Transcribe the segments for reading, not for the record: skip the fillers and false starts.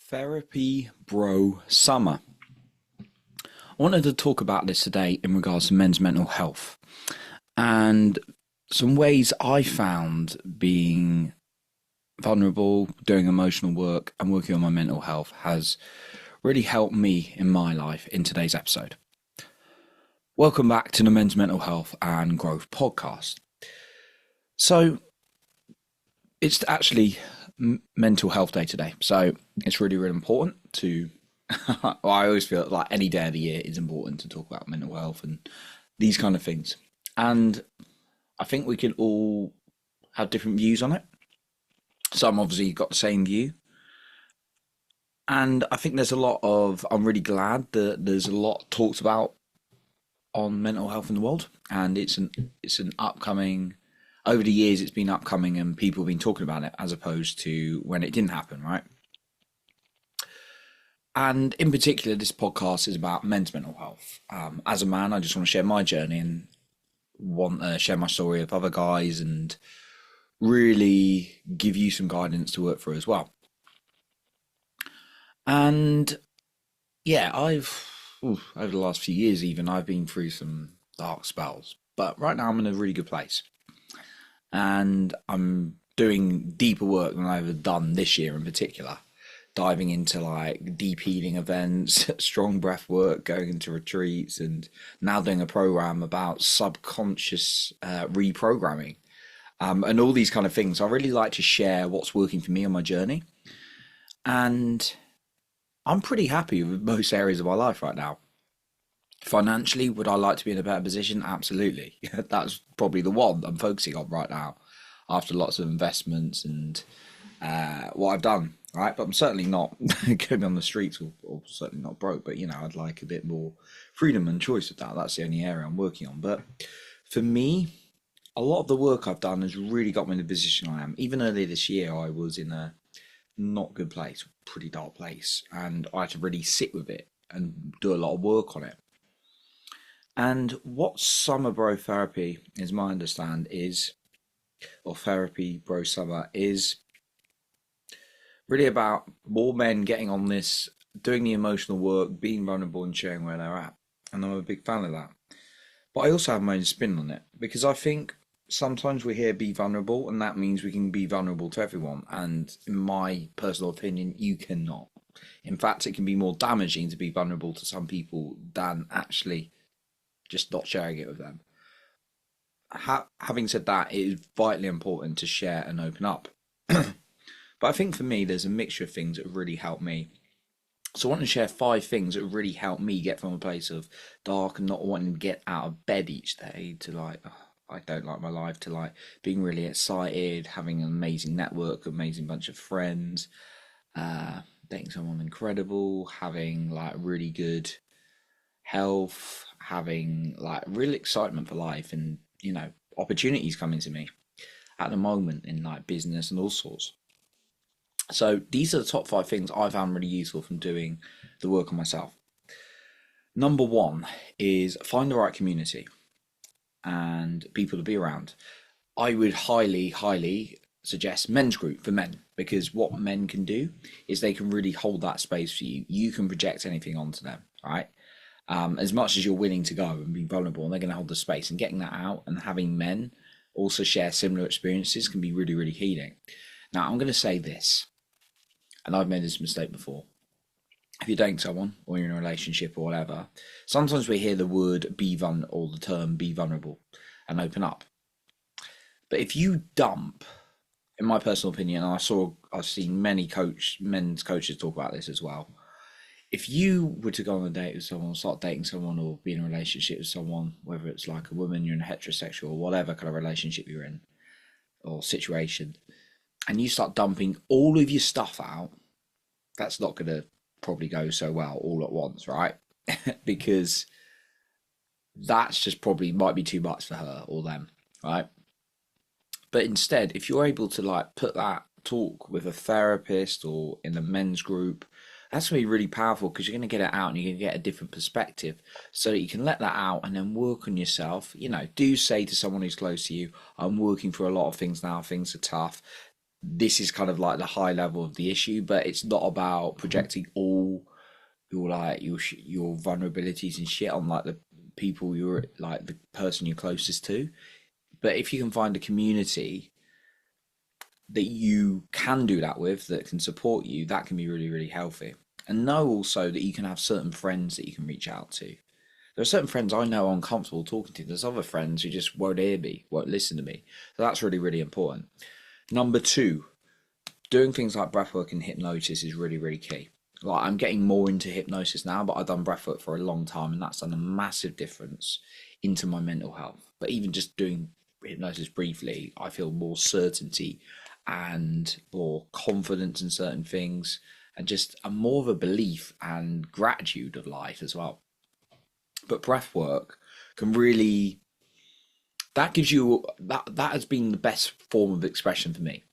Therapy Bro Summer. I wanted to talk about this today in regards to men's mental health and some ways I found being vulnerable, doing emotional work, and working on my mental health has really helped me in my life in today's episode. Welcome back to the Men's Mental Health and Growth podcast. So, it's actually Mental Health Day today, so it's really, really important to well, I always feel like any day of the year is important to talk about mental health and these kind of things, and I think we can all have different views on it. Some obviously got the same view, and I think I'm really glad that there's a lot talked about on mental health in the world, and it's an upcoming. Over the years, it's been upcoming and people have been talking about it as opposed to when it didn't happen, right? And in particular, this podcast is about men's mental health. As a man, I just want to share my journey and want to share my story with other guys and really give you some guidance to work through as well. And yeah, over the last few years even, I've been through some dark spells. But right now I'm in a really good place. And I'm doing deeper work than I've ever done this year in particular, diving into like deep healing events, strong breath work, going into retreats, and now doing a program about subconscious reprogramming, and all these kind of things. I really like to share what's working for me on my journey, and I'm pretty happy with most areas of my life right now. Financially, would I like to be in a better position? Absolutely. That's probably the one I'm focusing on right now after lots of investments and what I've done, right? But I'm certainly not going to be on the streets or certainly not broke, but I'd like a bit more freedom and choice with that. That's the only area I'm working on. But for me, a lot of the work I've done has really got me in the position I am. Even earlier this year, I was in a not good place, pretty dark place, and I had to really sit with it and do a lot of work on it. And what Summer Bro Therapy, is my understand, or Therapy Bro Summer, is really about more men getting on this, doing the emotional work, being vulnerable and sharing where they're at. And I'm a big fan of that. But I also have my own spin on it, because I think sometimes we hear be vulnerable, and that means we can be vulnerable to everyone. And in my personal opinion, you cannot. In fact, it can be more damaging to be vulnerable to some people than actually just not sharing it with them. Having said that, it is vitally important to share and open up. But I think for me, there's a mixture of things that really helped me. So I want to share 5 things that really helped me get from a place of dark and not wanting to get out of bed each day to like, oh, I don't like my life, to like being really excited, having an amazing network, amazing bunch of friends, dating someone incredible, having like really good health, having like real excitement for life, and opportunities coming to me at the moment in like business and all sorts. So these are the top 5 things I found really useful from doing the work on myself. Number 1 is find the right community and people to be around. I would highly, highly suggest men's group for men, because what men can do is they can really hold that space for you. You can project anything onto them, right? As much as you're willing to go and be vulnerable, and they're going to hold the space, and getting that out and having men also share similar experiences can be really, really healing. Now, I'm going to say this, and I've made this mistake before. If you're dating someone or you're in a relationship or whatever, sometimes we hear the word or the term be vulnerable and open up. But if you dump, in my personal opinion, and I've seen many men's coaches talk about this as well, if you were to go on a date with someone, start dating someone, or be in a relationship with someone, whether it's like a woman, you're in a heterosexual, or whatever kind of relationship you're in, or situation, and you start dumping all of your stuff out, that's not going to probably go so well all at once, right? Because that's just probably might be too much for her or them, right? But instead, if you're able to like put that talk with a therapist or in a men's group, that's going to be really powerful, because you're going to get it out and you're going to get a different perspective, so that you can let that out and then work on yourself. Do say to someone who's close to you, I'm working through a lot of things now, things are tough. this is kind of like the high level of the issue, but it's not about projecting all your like your vulnerabilities and shit on like the people you're like the person you're closest to. But if you can find a community that you can do that with, that can support you, that can be really, really healthy. And know also that you can have certain friends that you can reach out to. There are certain friends I know I'm comfortable talking to. There's other friends who just won't hear me, won't listen to me. So that's really, really important. Number two, doing things like breathwork and hypnosis is really, really key. Like I'm getting more into hypnosis now, but I've done breathwork for a long time, and that's done a massive difference into my mental health. But even just doing hypnosis briefly, I feel more certainty and more confidence in certain things, and just a more of a belief and gratitude of life as well. But breathwork can really, that gives you that has been the best form of expression for me.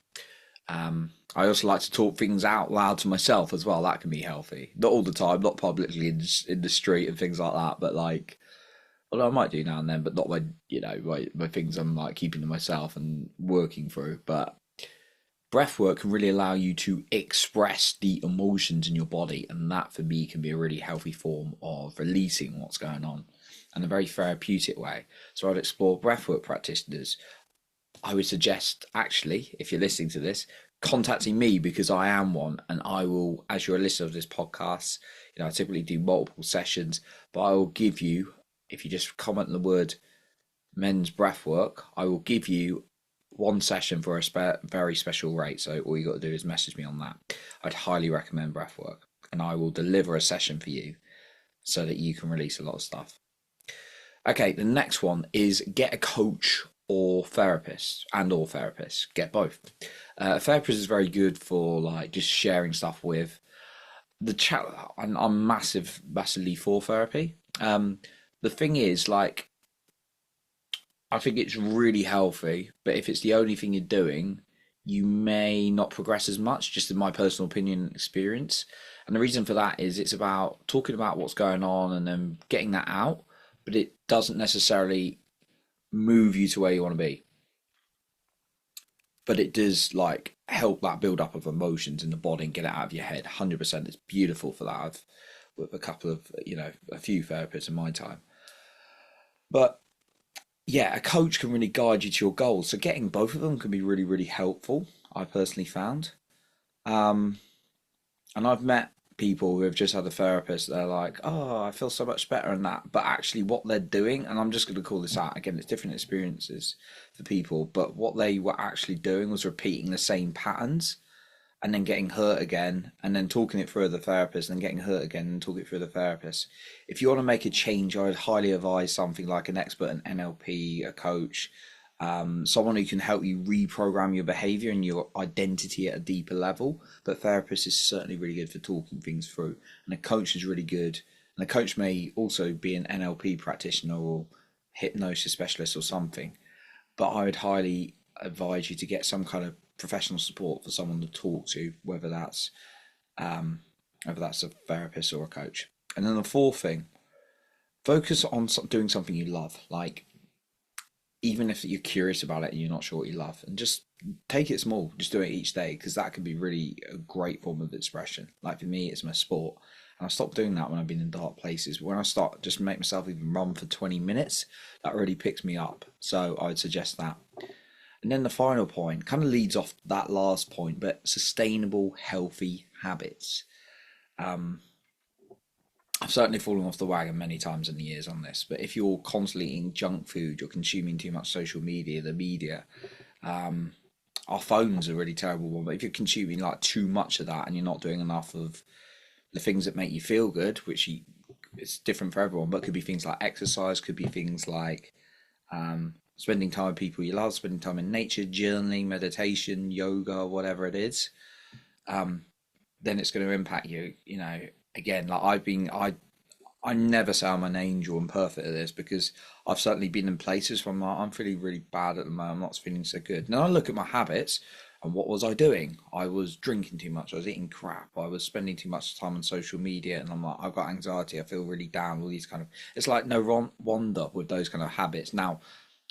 I also like to talk things out loud to myself as well. That can be healthy. Not all the time, not publicly in the street and things like that, but like, although I might do now and then, but not my, my things I'm like keeping to myself and working through. But breath work can really allow you to express the emotions in your body. And that for me can be a really healthy form of releasing what's going on in a very therapeutic way. So I'd explore breathwork practitioners. I would suggest, actually, if you're listening to this, contacting me because I am one, and I will, as you're a listener of this podcast, I typically do multiple sessions, but I will give you, if you just comment the word men's breathwork, I will give you one session for a very special rate. So all you got to do is message me on that. I'd highly recommend breathwork, and I will deliver a session for you so that you can release a lot of stuff. Okay, the next one is get a coach or therapist, and or therapist. Get both. A therapist is very good for like just sharing stuff with the chat. I'm massively for therapy. The thing is, like, I think it's really healthy, but if it's the only thing you're doing, you may not progress as much, just in my personal opinion and experience. And the reason for that is it's about talking about what's going on and then getting that out, but it doesn't necessarily move you to where you want to be. But it does like help that build up of emotions in the body and get it out of your head. 100%. It's beautiful for that. I've with a couple of, a few therapists in my time. But yeah, a coach can really guide you to your goals. So getting both of them can be really, really helpful, I personally found. Um, and I've met people who have just had a therapist. They're like, oh, I feel so much better in that. But actually, what they're doing, and I'm just going to call this out again, it's different experiences for people. But what they were actually doing was repeating the same patterns and then getting hurt again and then talking it through with the therapist and then getting hurt again and talking it through the therapist. If you want to make a change, I would highly advise something like an expert in NLP, a coach, someone who can help you reprogram your behavior and your identity at a deeper level. But therapist is certainly really good for talking things through, and a coach is really good. And a coach may also be an NLP practitioner or hypnosis specialist or something. But I would highly advise you to get some kind of professional support for someone to talk to, whether that's a therapist or a coach. And then the fourth thing, focus on doing something you love. Like, even if you're curious about it and you're not sure what you love, and just take it small, just do it each day, because that can be really a great form of expression. Like for me, it's my sport. And I stopped doing that when I've been in dark places. When I start just make myself even run for 20 minutes, that really picks me up. So I would suggest that. And then the final point kind of leads off that last point, but sustainable, healthy habits. I've certainly fallen off the wagon many times in the years on this, but if you're constantly eating junk food, you're consuming too much social media, the media, our phones are a really terrible one, but if you're consuming like too much of that and you're not doing enough of the things that make you feel good, it's different for everyone, but it could be things like exercise, could be things like spending time with people you love, spending time in nature, journaling, meditation, yoga, whatever it is, then it's going to impact you. Again, like I never say I'm an angel and perfect at this, because I've certainly been in places where I'm feeling really bad at the moment. I'm not feeling so good. Now I look at my habits, and what was I doing? I was drinking too much. I was eating crap. I was spending too much time on social media, and I'm like, I've got anxiety. I feel really down. All these kind of, it's like no wonder with those kind of habits. Now,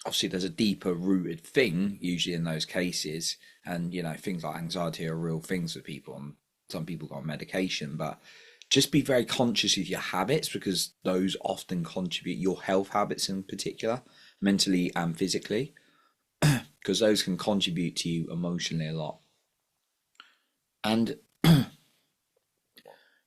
Obviously there's a deeper rooted thing usually in those cases, and things like anxiety are real things for people, and some people go on medication. But just be very conscious of your habits, because those often contribute, your health habits in particular, mentally and physically, because those can contribute to you emotionally a lot. And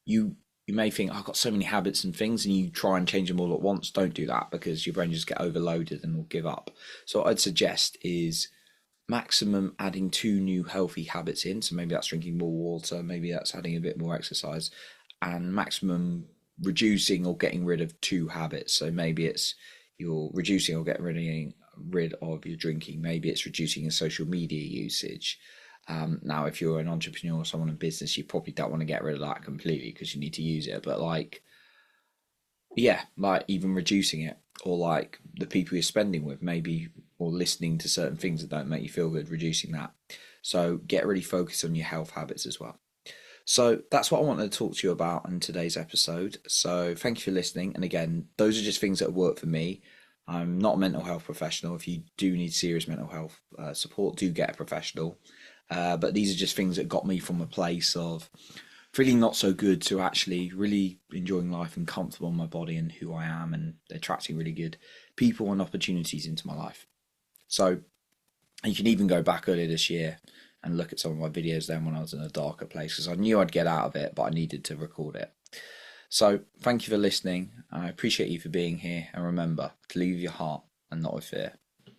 you may think, "Oh, I've got so many habits and things," and you try and change them all at once. Don't do that, because your brain just get overloaded and will give up. So what I'd suggest is maximum adding two new healthy habits in. So maybe that's drinking more water, maybe that's adding a bit more exercise, and maximum reducing or getting rid of two habits. So maybe it's you're reducing or getting rid of your drinking. Maybe it's reducing your social media usage. Now, if you're an entrepreneur or someone in business, you probably don't want to get rid of that completely, because you need to use it. But like, yeah, like even reducing it, or like the people you're spending with, maybe, or listening to certain things that don't make you feel good, reducing that. So get really focused on your health habits as well. So that's what I wanted to talk to you about in today's episode. So thank you for listening. And again, those are just things that work for me. I'm not a mental health professional. If you do need serious mental health support, do get a professional. But these are just things that got me from a place of feeling not so good to actually really enjoying life and comfortable in my body and who I am, and attracting really good people and opportunities into my life. So you can even go back earlier this year and look at some of my videos then, when I was in a darker place, because I knew I'd get out of it, but I needed to record it. So thank you for listening. I appreciate you for being here, and remember to leave with your heart and not with fear.